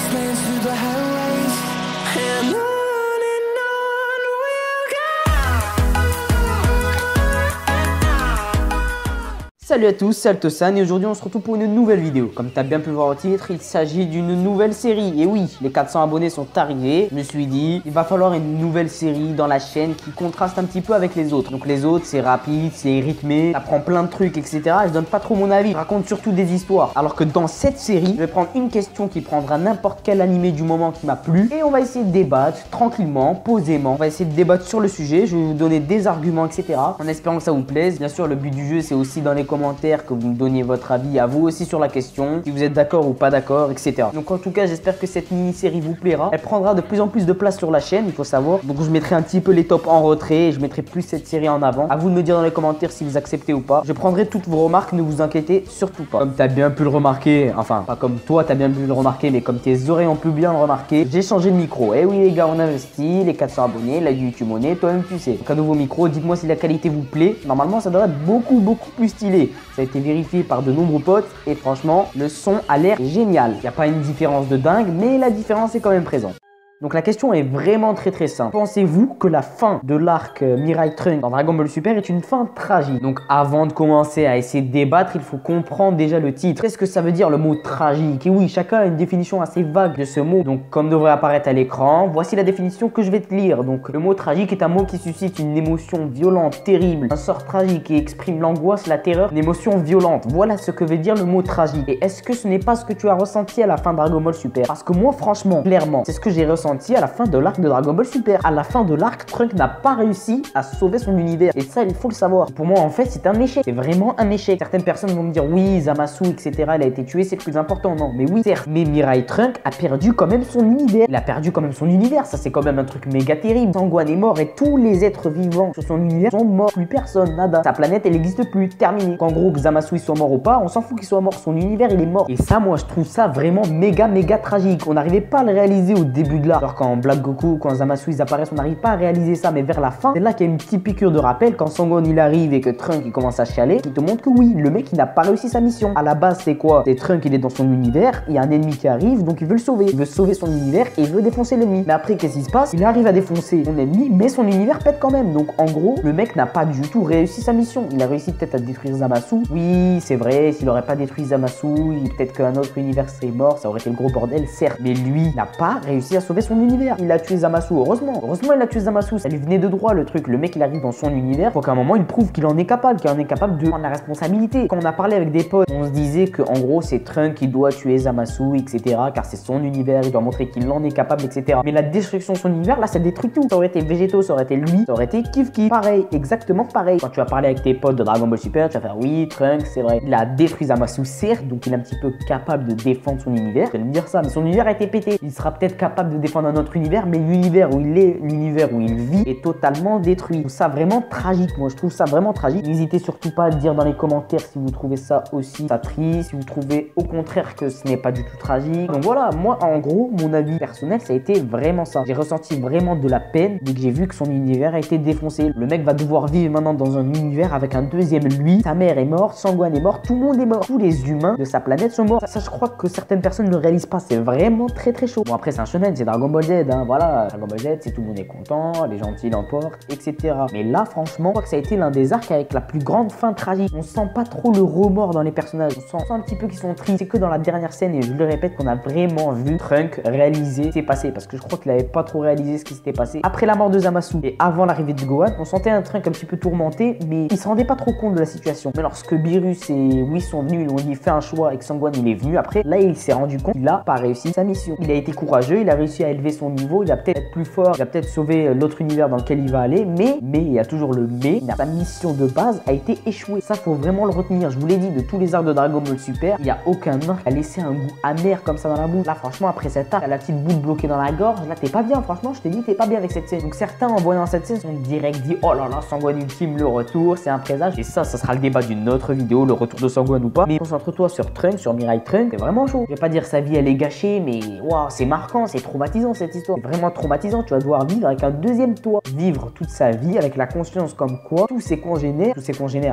wastelands through the highways, and on we'll go. Salut à tous, c'est Altosan et aujourd'hui on se retrouve pour une nouvelle vidéo. Comme tu as bien pu le voir au titre, il s'agit d'une nouvelle série. Et oui, les 400 abonnés sont arrivés. Je me suis dit, il va falloir une nouvelle série dans la chaîne qui contraste un petit peu avec les autres. Donc les autres, c'est rapide, c'est rythmé, ça prend plein de trucs, etc. Je donne pas trop mon avis, je raconte surtout des histoires. Alors que dans cette série, je vais prendre une question qui prendra n'importe quel animé du moment qui m'a plu. Et on va essayer de débattre tranquillement, posément. On va essayer de débattre sur le sujet, je vais vous donner des arguments, etc. En espérant que ça vous plaise. Bien sûr, le but du jeu, c'est aussi dans les commentaires que vous me donniez votre avis à vous aussi sur la question, si vous êtes d'accord ou pas d'accord, etc. Donc en tout cas, j'espère que cette mini-série vous plaira. Elle prendra de plus en plus de place sur la chaîne, il faut savoir. Donc je mettrai un petit peu les tops en retrait et je mettrai plus cette série en avant. À vous de me dire dans les commentaires si vous acceptez ou pas. Je prendrai toutes vos remarques, ne vous inquiétez surtout pas. Comme tu as bien pu le remarquer, enfin pas comme toi tu as bien pu le remarquer, mais comme tes oreilles ont pu bien le remarquer, j'ai changé de micro. Eh oui les gars, on investit, les 400 abonnés, la YouTube monnaie, toi-même tu sais. Donc un nouveau micro, dites-moi si la qualité vous plaît. Normalement ça devrait être beaucoup plus stylé. Ça a été vérifié par de nombreux potes et franchement, le son a l'air génial. Il n'y a pas une différence de dingue, mais la différence est quand même présente. Donc la question est vraiment très simple. Pensez-vous que la fin de l'arc Mirai Trunks dans Dragon Ball Super est une fin tragique? Donc avant de commencer à essayer de débattre, il faut comprendre déjà le titre. Qu'est-ce que ça veut dire le mot tragique? Et oui, chacun a une définition assez vague de ce mot. Donc comme devrait apparaître à l'écran, voici la définition que je vais te lire. Donc le mot tragique est un mot qui suscite une émotion violente, terrible, un sort tragique qui exprime l'angoisse, la terreur, une émotion violente. Voilà ce que veut dire le mot tragique. Et est-ce que ce n'est pas ce que tu as ressenti à la fin de Dragon Ball Super? Parce que moi franchement, clairement, c'est ce que j'ai ressenti à la fin de l'arc de Dragon Ball Super. À la fin de l'arc, Trunks n'a pas réussi à sauver son univers. Et ça, il faut le savoir. Pour moi, en fait, c'est un échec. C'est vraiment un échec. Certaines personnes vont me dire, oui, Zamasu, etc., il a été tué, c'est le plus important. Non, mais oui, certes. Mais Mirai Trunks a perdu quand même son univers. Il a perdu quand même son univers. Ça, c'est quand même un truc méga terrible. Sangohan est mort et tous les êtres vivants sur son univers sont morts. Plus personne, nada. Sa planète, elle n'existe plus. Terminé. Qu'en gros, que Zamasu, il soit mort ou pas, on s'en fout qu'il soit mort. Son univers, il est mort. Et ça, moi, je trouve ça vraiment méga tragique. On n'arrivait pas à le réaliser au début de l'arc. Alors quand Black Goku, quand Zamasu ils apparaissent, on n'arrive pas à réaliser ça, mais vers la fin, c'est là qu'il y a une petite piqûre de rappel quand Sangohan il arrive et que Trunks il commence à chialer, qui te montre que oui, le mec il n'a pas réussi sa mission. À la base, c'est quoi? C'est Trunks, il est dans son univers, il y a un ennemi qui arrive, donc il veut le sauver. Il veut sauver son univers et il veut défoncer l'ennemi. Mais après, qu'est-ce qui se passe? Il arrive à défoncer son ennemi, mais son univers pète quand même. Donc en gros, le mec n'a pas du tout réussi sa mission. Il a réussi peut-être à détruire Zamasu. Oui, c'est vrai, s'il n'aurait pas détruit Zamasu, peut-être qu'un autre univers serait mort, ça aurait été le gros bordel, certes. Mais lui n'a pas réussi à sauver son univers. Il a tué Zamasu, heureusement il a tué Zamasu, ça lui venait de droit le truc. Le mec il arrive dans son univers, faut qu'à un moment il prouve qu'il en est capable, de prendre la responsabilité. Quand on a parlé avec des potes, on se disait que en gros c'est Trunks qui doit tuer Zamasu, etc. car c'est son univers, il doit montrer qu'il en est capable, etc. Mais la destruction de son univers, là ça détruit tout. Ça aurait été Végéto, ça aurait été lui, ça aurait été Kif. Pareil, exactement pareil. Quand tu vas parler avec tes potes de Dragon Ball Super, tu vas faire oui, Trunks, c'est vrai, il a détruit Zamasu, certes, donc il est un petit peu capable de défendre son univers. Je vais me dire ça, mais son univers a été pété. Il sera peut-être capable de défendre un autre univers, mais l'univers où il est, l'univers où il vit est totalement détruit. Je trouve ça vraiment tragique, moi je trouve ça vraiment tragique. N'hésitez surtout pas à dire dans les commentaires si vous trouvez ça aussi ça triste, si vous trouvez au contraire que ce n'est pas du tout tragique. Donc voilà, moi en gros mon avis personnel ça a été vraiment ça. J'ai ressenti vraiment de la peine dès que j'ai vu que son univers a été défoncé. Le mec va devoir vivre maintenant dans un univers avec un deuxième lui. Sa mère est morte, Sangohan est mort, tout le monde est mort. Tous les humains de sa planète sont morts. Ça je crois que certaines personnes ne le réalisent pas. C'est vraiment très chaud. Bon après c'est un shonen, c'est Dragon Ball Z, hein, voilà. Dragon Ball Z, c'est tout le monde est content, les gentils l'emportent, etc. Mais là, franchement, je crois que ça a été l'un des arcs avec la plus grande fin tragique. On sent pas trop le remords dans les personnages. On sent un petit peu qu'ils sont tristes. C'est que dans la dernière scène, et je le répète, qu'on a vraiment vu Trunks réaliser ce qui s'est passé. Parce que je crois qu'il avait pas trop réalisé ce qui s'était passé. Après la mort de Zamasu et avant l'arrivée de Gohan, on sentait un Trunks un petit peu tourmenté, mais il se rendait pas trop compte de la situation. Mais lorsque Beerus et Whis sont venus, ils lui ont dit fais un choix et que Sangohan il est venu après, là il s'est rendu compte qu'il a pas réussi sa mission. Il a été courageux, il a réussi à élever son niveau, il a peut-être être plus fort, il va peut-être sauver l'autre univers dans lequel il va aller, mais il y a toujours le mais, sa mission de base a été échouée. Ça, faut vraiment le retenir. Je vous l'ai dit, de tous les arcs de Dragon Ball Super, il n'y a aucun arc qui a laissé un goût amer comme ça dans la bouche. Là, franchement, après cet arc, la petite boule bloquée dans la gorge, là, t'es pas bien. Franchement, je te dis, t'es pas bien avec cette scène. Donc, certains, en voyant cette scène, sont direct dit, oh là là, Sangohan ultime, le retour, c'est un présage. Et ça sera le débat d'une autre vidéo, le retour de Sangohan ou pas. Mais concentre-toi sur Trunks, sur Mirai Trunks, c'est vraiment chaud. Je vais pas dire sa vie, elle est gâchée, mais waouh, c'est marquant, c'est traumatisant. traumatisant cette histoire. C'est vraiment traumatisant. Tu vas devoir vivre avec un deuxième toi. Vivre toute sa vie avec la conscience comme quoi tous ses congénères,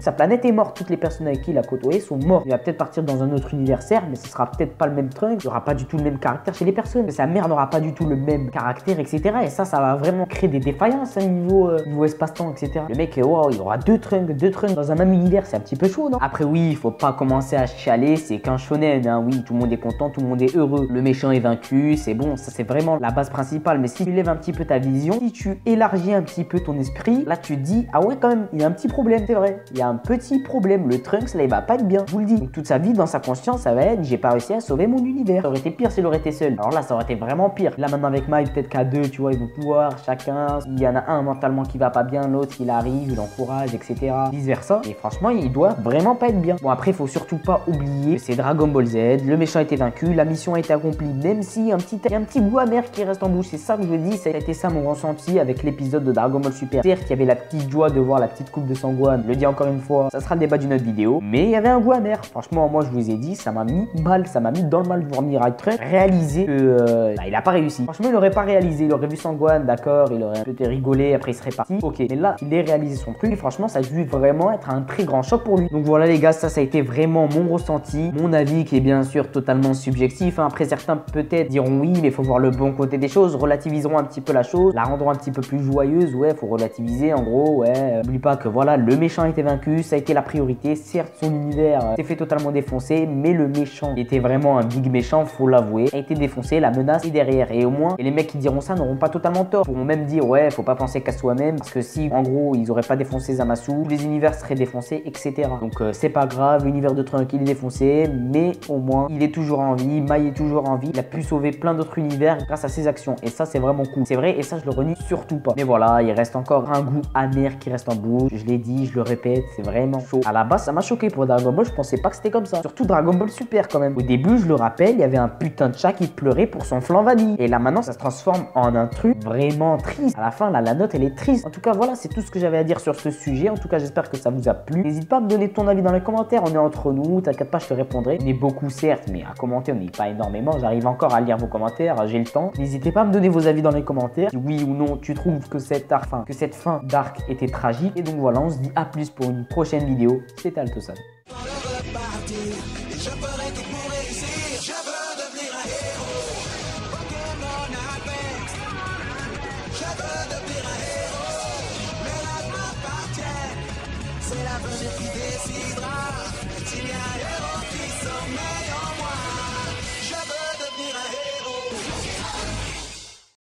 sa planète est morte. Toutes les personnes avec qui il a côtoyé sont mortes. Il va peut-être partir dans un autre univers, certes, mais ce sera peut-être pas le même Trunks. Il n'y aura pas du tout le même caractère chez les personnes. Sa mère n'aura pas du tout le même caractère, etc. Et ça va vraiment créer des défaillances niveau espace-temps, etc. Le mec, wow, il aura deux Trunks dans un même univers. C'est un petit peu chaud, non? Après, oui, il faut pas commencer à chialer. C'est qu'un shonen, hein. Oui, tout le monde est content, tout le monde est heureux. Le méchant est vaincu, c'est bon. Ça, c'est vraiment la base principale. Mais si tu lèves un petit peu ta vision, si tu élargis un petit peu ton esprit, là, tu te dis, ah ouais, quand même, il y a un petit problème, c'est vrai. Il y a un petit problème. Le Trunks, là, il va pas être bien. Je vous le dis. Donc, toute sa vie, dans sa conscience, ça va être, j'ai pas réussi à sauver mon univers. Ça aurait été pire s'il aurait été seul. Alors là, ça aurait été vraiment pire. Là, maintenant, avec Mai, peut-être qu'à deux, tu vois, ils vont pouvoir chacun. Il y en a un mentalement qui va pas bien, l'autre, il arrive, il encourage, etc. Vice versa. Et franchement, il doit vraiment pas être bien. Bon, après, faut surtout pas oublier que c'est Dragon Ball Z. Le méchant a été vaincu, la mission a été accomplie, même si y a un petit goût amer qui reste en bouche. C'est ça que je dis, ça a été ça mon ressenti avec l'épisode de Dragon Ball Super. Certes, il y avait la petite joie de voir la petite coupe de Sangwan. Je le dis encore une fois, ça sera le débat d'une autre vidéo. Mais il y avait un goût amer. Franchement, moi, je vous ai dit, ça m'a mis mal, ça m'a mis dans le mal de voir Mirai Trunks réaliser que il a pas réussi. Franchement, il aurait pas réalisé. Il aurait vu Sangwan, d'accord, il aurait peut-être rigolé, après il serait parti. Ok, mais là, il a réalisé son truc et franchement, ça a dû vraiment être un très grand choc pour lui. Donc voilà les gars, ça a été vraiment mon ressenti, mon avis qui est bien sûr totalement subjectif. Hein. Après, certains peut-être diront oui, mais il faut voir le bon côté des choses, relativiseront un petit peu la chose, la rendront un petit peu plus joyeuse. Ouais, faut relativiser en gros. Ouais, n'oublie pas que voilà, le méchant a été vaincu, ça a été la priorité. Certes, son univers s'est fait totalement défoncer, mais le méchant qui était vraiment un big méchant, faut l'avouer, a été défoncé, la menace est derrière. Et au moins, et les mecs qui diront ça n'auront pas totalement tort. Ils pourront même dire ouais, faut pas penser qu'à soi-même, parce que si en gros ils auraient pas défoncé Zamasu, les univers seraient défoncés, etc. Donc c'est pas grave, l'univers de Trunks il est défoncé, mais au moins il est toujours en vie, Mai est toujours en vie, il a pu sauver plein d'autres univers grâce à ses actions. Et ça c'est vraiment cool. C'est vrai et ça je le renie surtout pas. Mais voilà, il reste encore un goût amer qui reste en bouche. Je l'ai dit, je le répète, c'est vraiment chaud. À la base ça m'a choqué pour Dragon Ball, je pensais pas que c'était comme ça. Surtout Dragon Ball Super quand même. Au début je le rappelle, il y avait un putain de chat qui pleurait pour son flan vanille. Et là maintenant ça se transforme en un truc vraiment triste. À la fin là la note elle est triste. En tout cas voilà, c'est tout ce que j'avais à dire sur ce sujet. En tout cas j'espère que ça vous a plu. N'hésite pas à me donner ton avis dans les commentaires, on est entre nous, t'inquiète pas je te répondrai. On est beaucoup certes, mais à commenter on n'est pas énormément. J'arrive encore à lire vos commentaires, j'ai le temps. N'hésitez pas à me donner vos avis dans les commentaires. Si oui ou non tu trouves que cette fin d'arc était tragique. Et donc voilà, on se dit à plus pour une prochaine vidéo. C'était Altosan. Je ferai tout pour réussir, je veux devenir un héros. Pokémon Apex, je veux devenir un héros. Mais là m'appartient, c'est l'avenir qui décidera s'il y a un héros qui sommeille.